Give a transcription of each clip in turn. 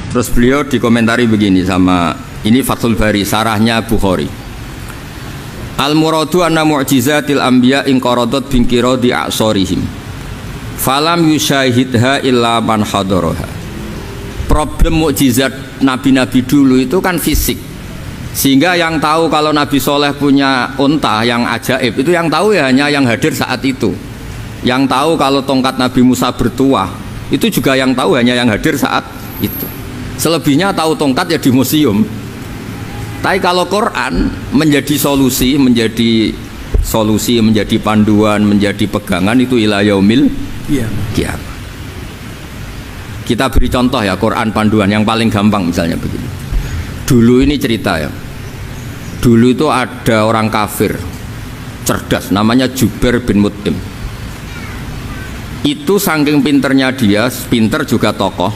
Terus beliau dikomentari begini sama ini Fathul Bari, sarahnya Bukhari. Al-muradu anna mu'jizatil anbiya in qaradat binqiradi a'sarihim. Falam yusyahidha illa man hadaraha. Problem mukjizat nabi-nabi dulu itu kan fisik. Sehingga yang tahu kalau Nabi Soleh punya unta yang ajaib itu yang tahu ya hanya yang hadir saat itu. Yang tahu kalau tongkat Nabi Musa bertuah itu juga yang tahu hanya yang hadir saat itu. Selebihnya tahu tongkat ya di museum. Tapi kalau Quran menjadi solusi, menjadi panduan, menjadi pegangan itu ila yaumil qiyamah. Kita beri contoh ya Quran panduan yang paling gampang misalnya begini. Dulu ini cerita ya. Dulu itu ada orang kafir cerdas namanya Jubair bin Mut'im. Itu saking pinternya dia, pinter juga tokoh.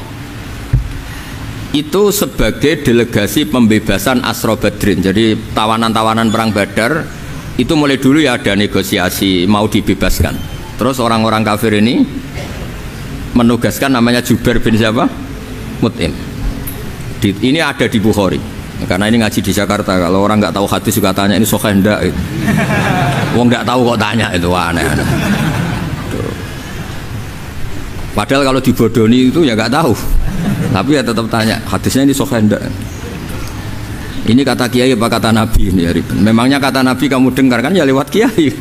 Itu sebagai delegasi pembebasan Asra Badrin. Jadi tawanan-tawanan perang Badar itu mulai dulu ya ada negosiasi mau dibebaskan. Terus orang-orang kafir ini menugaskan namanya Jubair bin siapa? Mut'im. Ini ada di Bukhari. Karena ini ngaji di Jakarta. Kalau orang nggak tahu hadis juga tanya ini sahih ndak itu. Wong nggak tahu kok tanya itu aneh-aneh. Padahal kalau dibodoni itu ya nggak tahu. Tapi ya tetap tanya, hadisnya ini sahih ndak? Ini kata kiai apa kata nabi ini ya Riben? Memangnya kata nabi kamu dengar kan ya lewat kiai.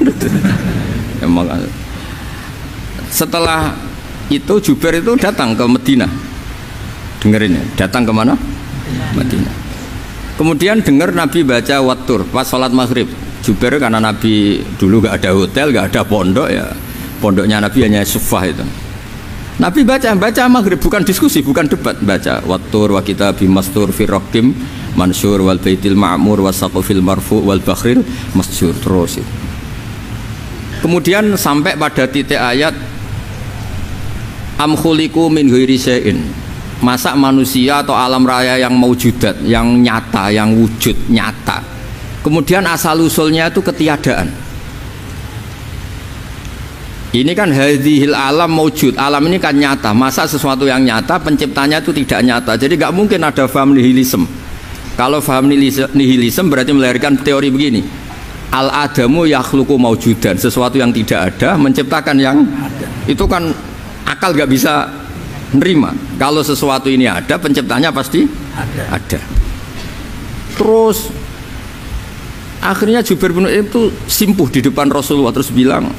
Emang. Setelah itu Jubair itu datang ke Medina. Dengerin ya, datang ke mana? Medina. Kemudian dengar Nabi baca Wattur pas sholat maghrib. Jubair karena Nabi dulu gak ada hotel, gak ada pondok ya. Pondoknya Nabi hanya sufah itu. Nabi baca maghrib, bukan diskusi, bukan debat, baca Wattur wa kitabi mastur fi raqim mansur wal baitil ma'mur was saqfil marfu wal bakhril masjur terus itu. Kemudian sampai pada titik ayat am khuliqu min ghairi syai'in. Masa manusia atau alam raya yang maujudat, yang nyata, yang wujud nyata. Kemudian asal usulnya itu ketiadaan. Ini kan hadhil alam maujud, alam ini kan nyata. Masa sesuatu yang nyata penciptanya itu tidak nyata. Jadi nggak mungkin ada faham nihilisme. Kalau faham nihilisme berarti melahirkan teori begini. Al-adamu yakhluqu maujudan, sesuatu yang tidak ada menciptakan yang ada. Itu kan akal nggak bisa nerima. Kalau sesuatu ini ada, penciptanya pasti ada. Terus akhirnya Jubair bin Mut'im itu simpuh di depan Rasulullah terus bilang,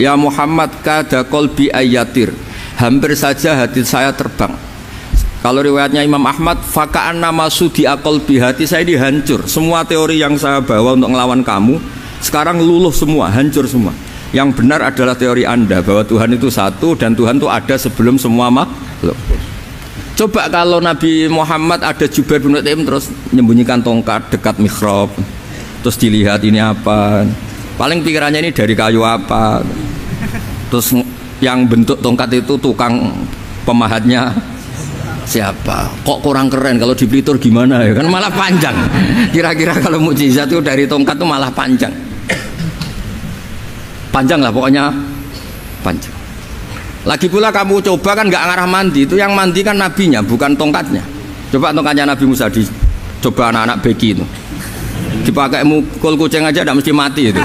ya Muhammad kada qalbi ayatir, hampir saja hati saya terbang. Kalau riwayatnya Imam Ahmad, faka'an nama sudi qalbi, hati saya ini hancur. Semua teori yang saya bawa untuk ngelawan kamu sekarang luluh semua, hancur semua. Yang benar adalah teori Anda bahwa Tuhan itu satu dan Tuhan itu ada sebelum semua makhluk. Coba kalau Nabi Muhammad ada Jubair bin Mut'im terus menyembunyikan tongkat dekat mihrab, terus dilihat ini apa, paling pikirannya ini dari kayu apa, terus yang bentuk tongkat itu tukang pemahatnya siapa, kok kurang keren, kalau di Blitur gimana ya kan malah panjang. Kira-kira kalau mukjizat itu dari tongkat itu malah panjang lah pokoknya panjang. Lagi pula kamu coba kan nggak ngarah mandi, itu yang mandi kan nabinya bukan tongkatnya. Coba tongkatnya Nabi Musa dicoba anak-anak beki itu dipakai mukul kucing aja tidak mesti mati itu.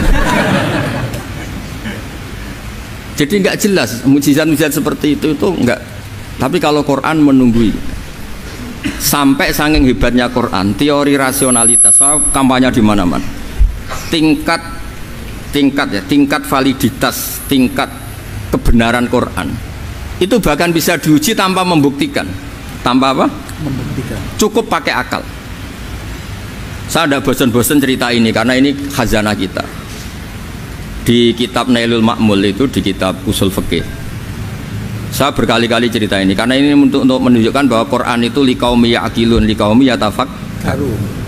Jadi nggak jelas mukjizat-mukjizat seperti itu nggak. Tapi kalau Quran menunggui sampai saking hebatnya Quran, teori rasionalitas, soal kampanye di mana-mana, tingkat validitas, tingkat kebenaran Quran itu bahkan bisa diuji tanpa membuktikan. Tanpa apa? Membuktikan. Cukup pakai akal. Saya tidak bosan-bosan cerita ini karena ini khazanah kita. Di kitab Nailul Ma'mul itu, di kitab usul fikih, saya berkali-kali cerita ini karena ini untuk menunjukkan bahwa Quran itu liqaumi ya'qilun, liqaumi yatafakkarun.